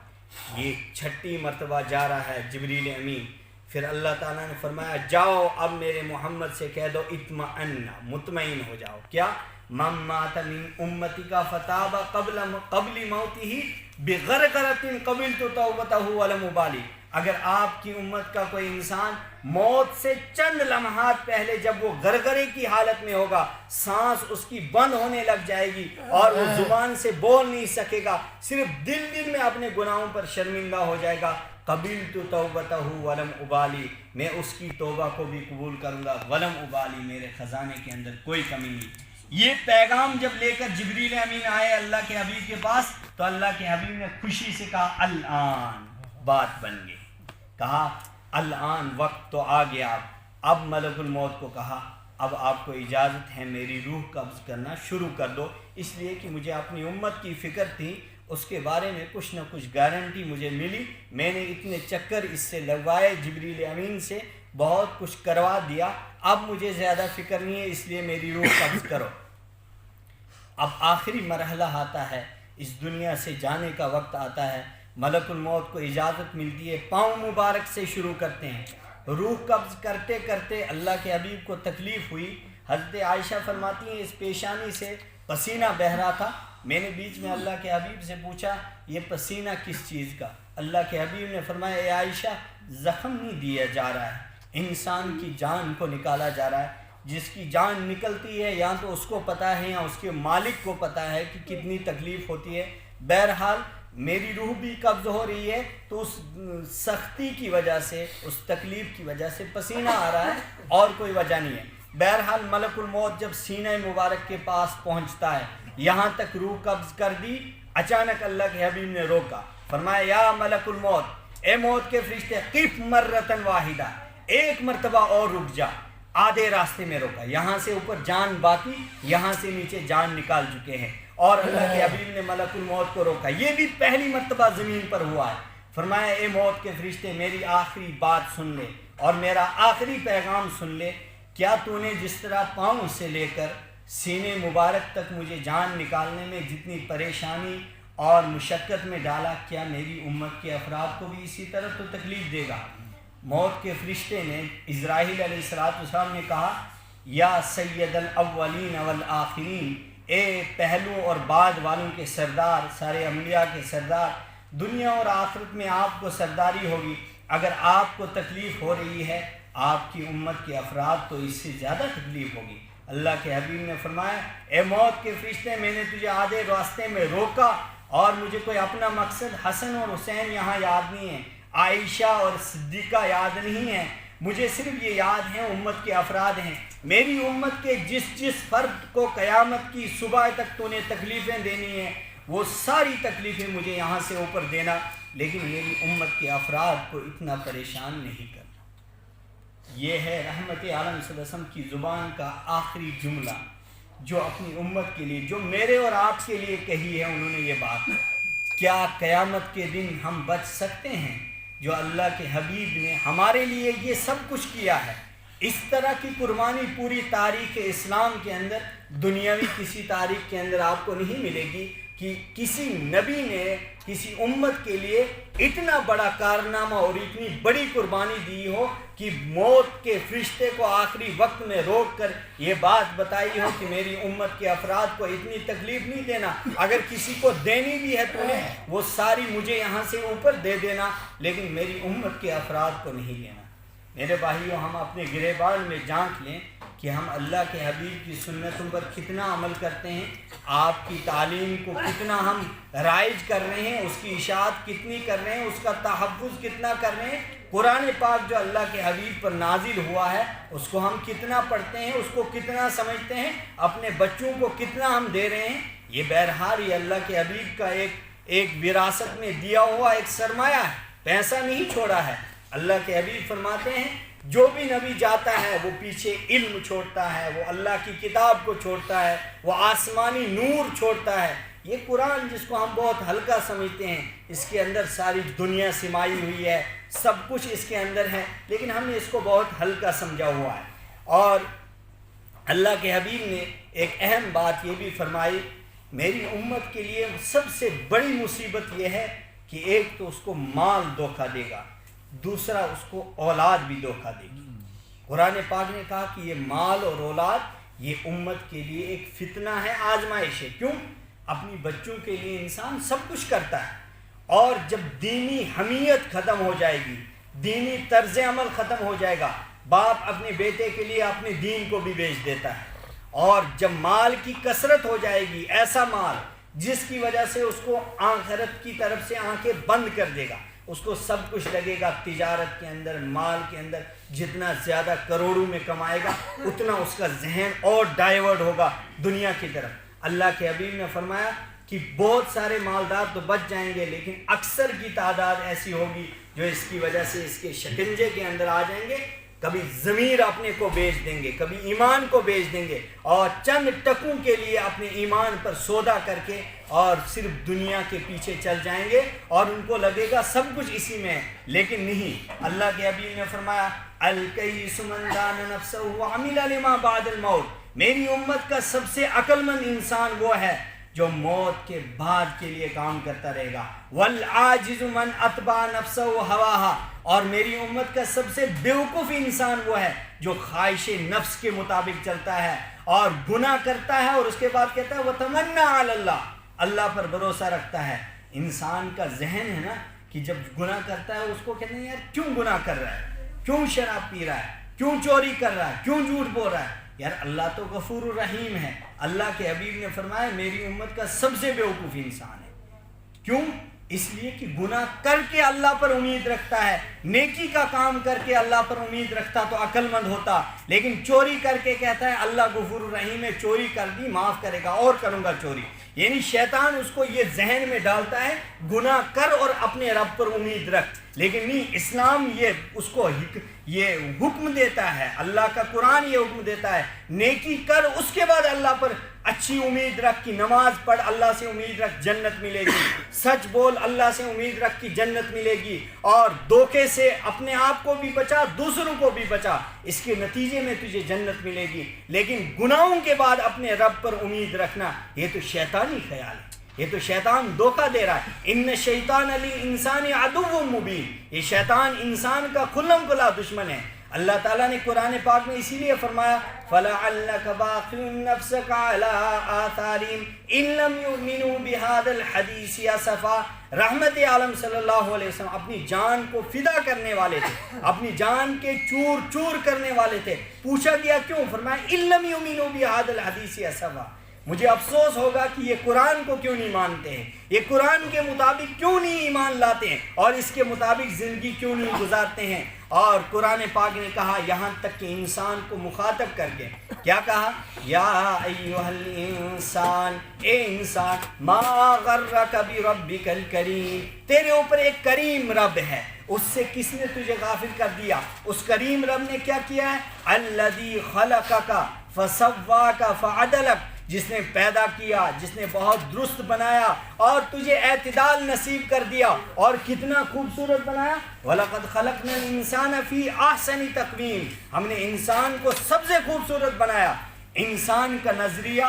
یہ 6ٹھی مرتبہ جا رہا ہے جبریل امین. پھر اللہ تعالیٰ نے فرمایا جاؤ اب میرے محمد سے کہہ دو اطمئن, مطمئن ہو جاؤ. کیا؟ من مات من امتی کا فتاب قبل موتہ بغرغرۃ قبلت توبتہ ولم ابالی, اگر آپ کی امت کا کوئی انسان موت سے چند لمحات پہلے جب وہ غرغرے کی حالت میں ہوگا, سانس اس کی بند ہونے لگ جائے گی اور وہ زبان سے بول نہیں سکے گا, صرف دل میں اپنے گناہوں پر شرمندہ ہو جائے گا, قبلت توبتہ ولم ابالی, میں اس کی توبہ کو بھی قبول کروں گا, ولم ابالی, میرے خزانے کے اندر کوئی کمی نہیں. یہ پیغام جب لے کر جبریل امین آئے اللہ کے حبیب کے پاس, تو اللہ کے حبیب نے خوشی سے کہا الآن بات بن گئی. کہا الآن وقت تو آ گیا. اب ملک الموت کو کہا اب آپ کو اجازت ہے میری روح قبض کرنا شروع کر دو, اس لیے کہ مجھے اپنی امت کی فکر تھی, اس کے بارے میں کچھ نہ کچھ گارنٹی مجھے ملی, میں نے اتنے چکر اس سے لگوائے, جبریل امین سے بہت کچھ کروا دیا, اب مجھے زیادہ فکر نہیں ہے, اس لیے میری روح قبض کرو. اب آخری مرحلہ آتا ہے, اس دنیا سے جانے کا وقت آتا ہے. ملک الموت کو اجازت ملتی ہے, پاؤں مبارک سے شروع کرتے ہیں. روح قبض کرتے کرتے اللہ کے حبیب کو تکلیف ہوئی. حضرت عائشہ فرماتی ہیں اس پیشانی سے پسینہ بہہ رہا تھا. میں نے بیچ میں اللہ کے حبیب سے پوچھا یہ پسینہ کس چیز کا؟ اللہ کے حبیب نے فرمایا اے عائشہ زخم نہیں دیا جا رہا ہے, انسان کی جان کو نکالا جا رہا ہے. جس کی جان نکلتی ہے یا تو اس کو پتہ ہے یا اس کے مالک کو پتہ ہے کہ کتنی تکلیف ہوتی ہے. بہرحال میری روح بھی قبض ہو رہی ہے, تو اس سختی کی وجہ سے, اس تکلیف کی وجہ سے پسینہ آ رہا ہے, اور کوئی وجہ نہیں ہے. بہرحال ملک الموت جب سینہ مبارک کے پاس پہنچتا ہے, یہاں تک روح قبض کر دی, اچانک اللہ کے حبیب نے روکا. فرمایا یا ملک الموت, اے موت کے فرشتے, قف مرتن واحدہ, 1 مرتبہ اور رک جا. آدھے راستے میں روکا, یہاں سے اوپر جان باقی, یہاں سے نیچے جان نکال چکے ہیں, اور اللہ کے حبیب نے ملک الموت کو روکا. یہ بھی پہلی مرتبہ زمین پر ہوا ہے. فرمایا اے موت کے فرشتے میری آخری بات سن لے اور میرا آخری پیغام سن لے. کیا تو نے جس طرح پاؤں سے لے کر سینے مبارک تک مجھے جان نکالنے میں جتنی پریشانی اور مشقت میں ڈالا, کیا میری امت کے افراد کو بھی اسی طرح تو تکلیف دے گا؟ موت کے فرشتے نے اسرائیل علیہ السلام نے کہا یا سید الاولین والآخرین, اے پہلو اور بعد والوں کے سردار, سارے انبیاء کے سردار, دنیا اور آخرت میں آپ کو سرداری ہوگی. اگر آپ کو تکلیف ہو رہی ہے, آپ کی امت کے افراد تو اس سے زیادہ تکلیف ہوگی. اللہ کے حبیب نے فرمایا اے موت کے فرشتے میں نے تجھے آدھے راستے میں روکا, اور مجھے کوئی اپنا مقصد حسن اور حسین یہاں یاد نہیں ہے, عائشہ اور صدیقہ یاد نہیں ہے, مجھے صرف یہ یاد ہیں امت کے افراد ہیں. میری امت کے جس فرد کو قیامت کی صبح تک تو نے تکلیفیں دینی ہیں, وہ ساری تکلیفیں مجھے یہاں سے اوپر دینا, لیکن میری امت کے افراد کو اتنا پریشان نہیں کرنا. یہ ہے رحمت عالم صلی اللہ علیہ وسلم کی زبان کا آخری جملہ, جو اپنی امت کے لیے, جو میرے اور آپ کے لیے کہی ہے انہوں نے یہ بات. کیا قیامت کے دن ہم بچ سکتے ہیں؟ جو اللہ کے حبیب نے ہمارے لیے یہ سب کچھ کیا ہے، اس طرح کی قربانی پوری تاریخ اسلام کے اندر، دنیاوی کسی تاریخ کے اندر آپ کو نہیں ملے گی کہ کسی نبی نے کسی امت کے لیے اتنا بڑا کارنامہ اور اتنی بڑی قربانی دی ہو کہ موت کے فرشتے کو آخری وقت میں روک کر یہ بات بتائی ہو کہ میری امت کے افراد کو اتنی تکلیف نہیں دینا، اگر کسی کو دینی بھی ہے تو وہ ساری مجھے یہاں سے اوپر دے دینا، لیکن میری امت کے افراد کو نہیں لینا۔ میرے بھائیوں، ہم اپنے گریبان میں جھانک لیں کہ ہم اللہ کے حبیب کی سنتوں پر کتنا عمل کرتے ہیں، آپ کی تعلیم کو کتنا ہم رائج کر رہے ہیں، اس کی اشاعت کتنی کر رہے ہیں، اس کا تحفظ کتنا کر رہے ہیں، قرآن پاک جو اللہ کے حبیب پر نازل ہوا ہے اس کو ہم کتنا پڑھتے ہیں، اس کو کتنا سمجھتے ہیں، اپنے بچوں کو کتنا ہم دے رہے ہیں۔ یہ بہرحال یہ اللہ کے حبیب کا ایک وراثت میں دیا ہوا ایک سرمایہ ہے، پیسہ نہیں چھوڑا ہے۔ اللہ کے حبیب فرماتے ہیں جو بھی نبی جاتا ہے وہ پیچھے علم چھوڑتا ہے، وہ اللہ کی کتاب کو چھوڑتا ہے، وہ آسمانی نور چھوڑتا ہے۔ یہ قرآن جس کو ہم بہت ہلکا سمجھتے ہیں، اس کے اندر ساری دنیا سمائی ہوئی ہے، سب کچھ اس کے اندر ہے، لیکن ہم نے اس کو بہت ہلکا سمجھا ہوا ہے۔ اور اللہ کے حبیب نے ایک اہم بات یہ بھی فرمائی، میری امت کے لیے سب سے بڑی مصیبت یہ ہے کہ ایک تو اس کو مال دھوکہ دے گا، دوسرا اس کو اولاد بھی دھوکہ دے گی۔ قرآن پاک نے کہا کہ یہ مال اور اولاد یہ امت کے لیے ایک فتنہ ہے، آزمائش ہے۔ کیوں؟ اپنی بچوں کے لیے انسان سب کچھ کرتا ہے، اور جب دینی حمیت ختم ہو جائے گی، دینی طرز عمل ختم ہو جائے گا، باپ اپنے بیٹے کے لیے اپنے دین کو بھی بیچ دیتا ہے، اور جب مال کی کثرت ہو جائے گی، ایسا مال جس کی وجہ سے اس کو آخرت کی طرف سے آنکھیں بند کر دے گا، اس کو سب کچھ لگے گا تجارت کے اندر، مال کے اندر، جتنا زیادہ کروڑوں میں کمائے گا اتنا اس کا ذہن اور ڈائیورٹ ہوگا دنیا کی طرف۔ اللہ کے حبیب نے فرمایا کہ بہت سارے مالدار تو بچ جائیں گے، لیکن اکثر کی تعداد ایسی ہوگی جو اس کی وجہ سے اس کے شکنجے کے اندر آ جائیں گے، کبھی ضمیر اپنے کو بیچ دیں گے، کبھی ایمان کو بیچ دیں گے، اور چند ٹکوں کے لیے اپنے ایمان پر سودا کر کے اور صرف دنیا کے پیچھے چل جائیں گے، اور ان کو لگے گا سب کچھ اسی میں ہے، لیکن نہیں۔ اللہ کے حبیب نے فرمایا الکیس من دان نفسہ وعمل لما بعد الموت، میری امت کا سب سے عقل مند انسان وہ ہے جو موت کے بعد کے لیے کام کرتا رہے گا۔ والعاجز من اتبع نفسہ ہواہا، اور میری امت کا سب سے بیوقوف انسان وہ ہے جو خواہش نفس کے مطابق چلتا ہے اور گناہ کرتا ہے، اور اس کے بعد کہتا ہے وتمنى علی اللہ، اللہ پر بھروسہ رکھتا ہے۔ انسان کا ذہن ہے نا کہ جب گناہ کرتا ہے اس کو کہتے ہیں یار کیوں گناہ کر رہا ہے، کیوں شراب پی رہا ہے، کیوں چوری کر رہا ہے، کیوں جھوٹ بول رہا ہے، یار اللہ تو غفور الرحیم ہے۔ اللہ کے حبیب نے فرمایا میری امت کا سب سے بیوقوف انسان ہے۔ کیوں؟ اس لیے کہ گناہ کر کے اللہ پر امید رکھتا ہے، نیکی کا کام کر کے اللہ پر امید رکھتا تو عقل مند ہوتا، لیکن چوری کر کے کہتا ہے اللہ غفور الرحیم ہے، چوری کر دی معاف کرے گا اور کروں گا چوری۔ یعنی شیطان اس کو یہ ذہن میں ڈالتا ہے گناہ کر اور اپنے رب پر امید رکھ، لیکن نہیں، اسلام یہ اس کو یہ حکم دیتا ہے، اللہ کا قرآن یہ حکم دیتا ہے نیکی کر، اس کے بعد اللہ پر اچھی امید رکھ کی نماز پڑھ، اللہ سے امید رکھ جنت ملے گی، سچ بول اللہ سے امید رکھ کی جنت ملے گی، اور دھوکے سے اپنے آپ کو بھی بچا دوسروں کو بھی بچا، اس کے نتیجے میں تجھے جنت ملے گی۔ لیکن گناہوں کے بعد اپنے رب پر امید رکھنا یہ تو شیطانی خیال ہے، یہ تو شیطان دھوکہ دے رہا ہے۔ ان الشیطان للانسان عدو مبین، یہ شیطان انسان کا کھلم کھلا دشمن ہے۔ اللہ تعالیٰ نے قرآن پاک میں اسی لیے فرمایا فَلَعَلَّكَ بَاخِعٌ نَفْسَكَ عَلَىٰ آثَارِهِمْ إِن لَّمْ يُؤْمِنُوا بِهَٰذَا الْحَدِيثِ أَسَفًا۔ رحمت عالم صلی اللہ علیہ وسلم اپنی جان کو فدا کرنے والے تھے، اپنی جان کے چور چور کرنے والے تھے۔ پوچھا گیا کیوں؟ فرمایا إِن لَّمْ يُؤْمِنُوا بِهَٰذَا الْحَدِيثِ أَسَفًا، مجھے افسوس ہوگا کہ یہ قرآن کو کیوں نہیں مانتے ہیں، یہ قرآن کے مطابق کیوں نہیں ایمان لاتے ہیں، اور اس کے مطابق زندگی کیوں نہیں گزارتے ہیں۔ اور قرآن پاک نے کہا یہاں تک کہ انسان کو مخاطب کر کے کیا کہا، یا ایھا الانسان، اے انسان، ما غرک بربک الکریم، تیرے اوپر ایک کریم رب ہے، اس سے کس نے تجھے غافل کر دیا؟ اس کریم رب نے کیا کیا ہے؟ الذی خلقک فسواک فعدلک، جس نے پیدا کیا، جس نے بہت درست بنایا اور تجھے اعتدال نصیب کر دیا اور کتنا خوبصورت بنایا. وَلَقَدْ خَلَقْنَا الْإِنسَانَ فِي أَحْسَنِ تَقْوِيمٍ، ہم نے انسان کو سب سے خوبصورت بنایا. انسان کا نظریہ،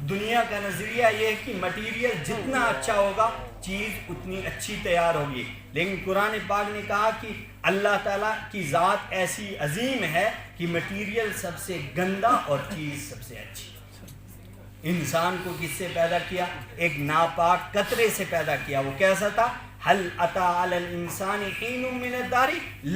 دنیا کا نظریہ یہ ہے کہ مٹیریل جتنا اچھا ہوگا چیز اتنی اچھی تیار ہوگی، لیکن قرآن پاک نے کہا کہ اللہ تعالیٰ کی ذات ایسی عظیم ہے کہ مٹیریل سب سے گندا اور چیز سب سے اچھی. انسان کو کس سے پیدا کیا؟ ایک ناپاک قطرے سے پیدا کیا. وہ کیسا تھا؟ هل اتى على الانسان حين من الدهر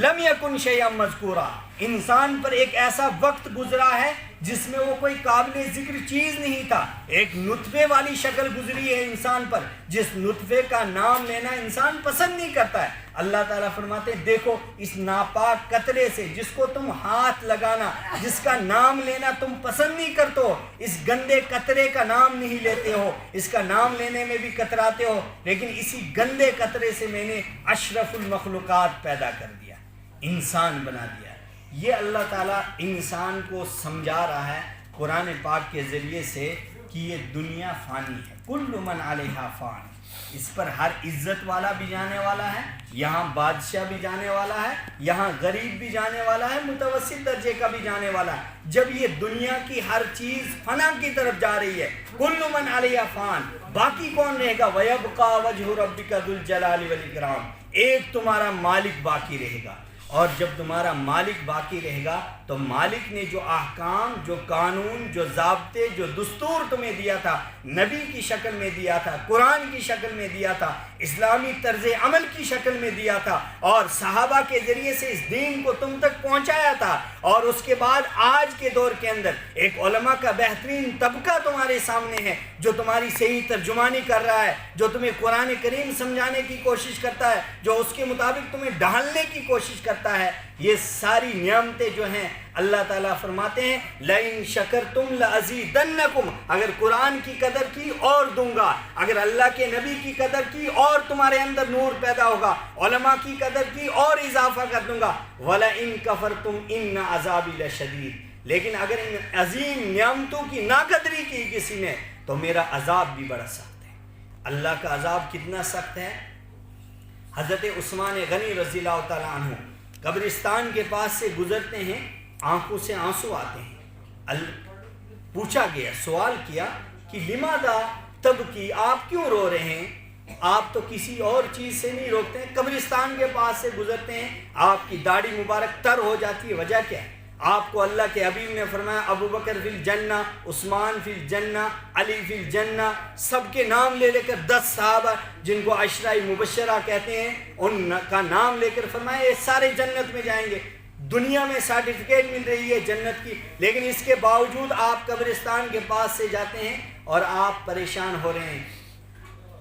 لم يكن شيئا مذكورا. انسان پر ایک ایسا وقت گزرا ہے جس میں وہ کوئی قابل ذکر چیز نہیں تھا. ایک نطفے والی شکل گزری ہے انسان پر، جس نطفے کا نام لینا انسان پسند نہیں کرتا ہے. اللہ تعالیٰ فرماتے ہیں دیکھو اس ناپاک قطرے سے جس کو تم ہاتھ لگانا، جس کا نام لینا تم پسند نہیں کرتے ہو، اس گندے قطرے کا نام نہیں لیتے ہو، اس کا نام لینے میں بھی کتراتے ہو، لیکن اسی گندے قطرے سے میں نے اشرف المخلوقات پیدا کر دیا، انسان بنا دیا. یہ اللہ تعالیٰ انسان کو سمجھا رہا ہے قرآن پاک کے ذریعے سے کہ یہ دنیا فانی ہے. کل من علیہا فان، اس پر ہر عزت والا بھی جانے والا ہے، یہاں بادشاہ بھی جانے والا ہے، یہاں غریب بھی جانے والا ہے، متوسط درجے کا بھی جانے والا ہے. جب یہ دنیا کی ہر چیز فنا کی طرف جا رہی ہے، کل من علیہا فان، باقی کون رہے گا؟ وَيَبْقَى وَجْهُ رَبِّكَ ذُو الْجَلَالِ وَالْإِكْرَامِ، ایک تمہارا مالک باقی رہے گا. اور جب تمہارا مالک باقی رہے گا تو مالک نے جو احکام، جو قانون، جو ضابطے، جو دستور تمہیں دیا تھا، نبی کی شکل میں دیا تھا، قرآن کی شکل میں دیا تھا، اسلامی طرز عمل کی شکل میں دیا تھا، اور صحابہ کے ذریعے سے اس دین کو تم تک پہنچایا تھا. اور اس کے بعد آج کے دور کے اندر ایک علماء کا بہترین طبقہ تمہارے سامنے ہے جو تمہاری صحیح ترجمانی کر رہا ہے، جو تمہیں قرآن کریم سمجھانے کی کوشش کرتا ہے، جو اس کے مطابق تمہیں ڈھالنے کی کوشش کرتا ہے. یہ ساری نعمتیں جو ہیں اللہ تعالیٰ فرماتے ہیں لَإِن شَكَرْتُمْ لَأَزِيدَنَّكُمْ، اگر قرآن کی قدر کی اور دوں گا، اگر اللہ کے نبی کی قدر کی اور تمہارے اندر نور پیدا ہوگا، علماء کی قدر کی اور اضافہ کر دوں گا. وَلَئِن كَفَرْتُمْ إِنَّ عَذَابِي لَشَدِيدٌ، لیکن اگر ان عظیم نعمتوں کی ناقدری کی کسی نے تو میرا عذاب بھی بڑا سخت ہے. اللہ کا عذاب کتنا سخت ہے؟ حضرت عثمان غنی رضی اللہ تعالیٰ عنہ قبرستان کے پاس سے گزرتے ہیں، آنکھوں سے آنسو آتے ہیں. پوچھا گیا، سوال کیا کہ لماذا تبکی، آپ کیوں رو رہے ہیں؟ آپ تو کسی اور چیز سے نہیں روکتے ہیں، قبرستان کے پاس سے گزرتے ہیں، آپ کی داڑھی مبارک تر ہو جاتی ہے، وجہ کیا ہے؟ آپ کو اللہ کے حبیب نے فرمایا ابو بکر فی الجنہ، عثمان فی الجنہ، علی فی الجنہ، سب کے نام لے کر 10 صحابہ جن کو عشرہ مبشرہ کہتے ہیں ان کا نام لے کر فرمایا یہ سارے جنت میں جائیں گے. دنیا میں سرٹیفکیٹ مل رہی ہے جنت کی، لیکن اس کے باوجود آپ قبرستان کے پاس سے جاتے ہیں اور آپ پریشان ہو رہے ہیں.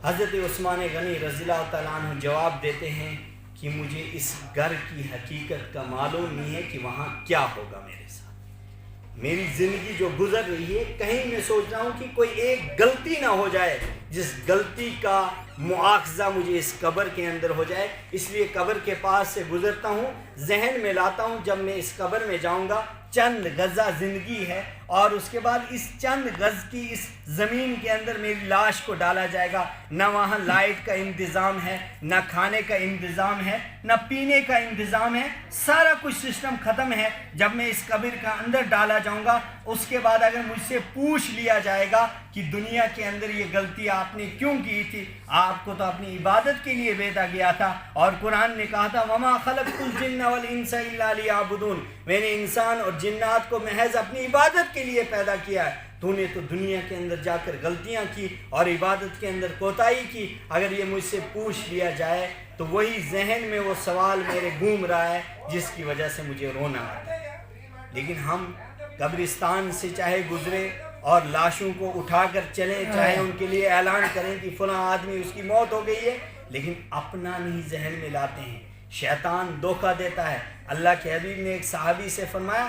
حضرت عثمان غنی رضی اللہ تعالیٰ عنہ جواب دیتے ہیں کہ مجھے اس گھر کی حقیقت کا معلوم نہیں ہے کہ وہاں کیا ہوگا میرے ساتھ. میری زندگی جو گزر رہی ہے کہیں میں سوچ رہا ہوں کہ کوئی ایک غلطی نہ ہو جائے جس غلطی کا مواخذہ مجھے اس قبر کے اندر ہو جائے. اس لیے قبر کے پاس سے گزرتا ہوں، ذہن میں لاتا ہوں جب میں اس قبر میں جاؤں گا چند گزہ زندگی ہے، اور اس کے بعد اس چند گز کی اس زمین کے اندر میری لاش کو ڈالا جائے گا. نہ وہاں لائٹ کا انتظام ہے، نہ کھانے کا انتظام ہے، نہ پینے کا انتظام ہے، سارا کچھ سسٹم ختم ہے. جب میں اس قبر کا اندر ڈالا جاؤں گا اس کے بعد اگر مجھ سے پوچھ لیا جائے گا کہ دنیا کے اندر یہ غلطی آپ نے کیوں کی تھی، آپ کو تو اپنی عبادت کے لیے بھیجا گیا تھا، اور قرآن نے کہا تھا وَمَا خَلَقْتُ الْجِنَّ وَالْإِنسَ إِلَّا لِيَعْبُدُونَ، میں نے انسان اور جنات کو محض اپنی عبادت کے لیے پیدا کیا ہے. تو نے تو دنیا کے اندر جا کر غلطیاں کی اور عبادت کے اندر کوتاہی کی. اگر یہ مجھ سے پوچھ لیا جائے تو وہی ذہن میں وہ سوال میرے گھوم رہا ہے جس کی وجہ سے مجھے رونا آتا ہے. لیکن ہم قبرستان سے چاہے گزرے اور لاشوں کو اٹھا کر چلیں، چاہے ان کے لیے اعلان کریں کہ فلاں آدمی اس کی موت ہو گئی ہے، لیکن اپنا نہیں ذہن میں لاتے ہیں. شیطان دھوکہ دیتا ہے. اللہ کے حبیب نے ایک صحابی سے فرمایا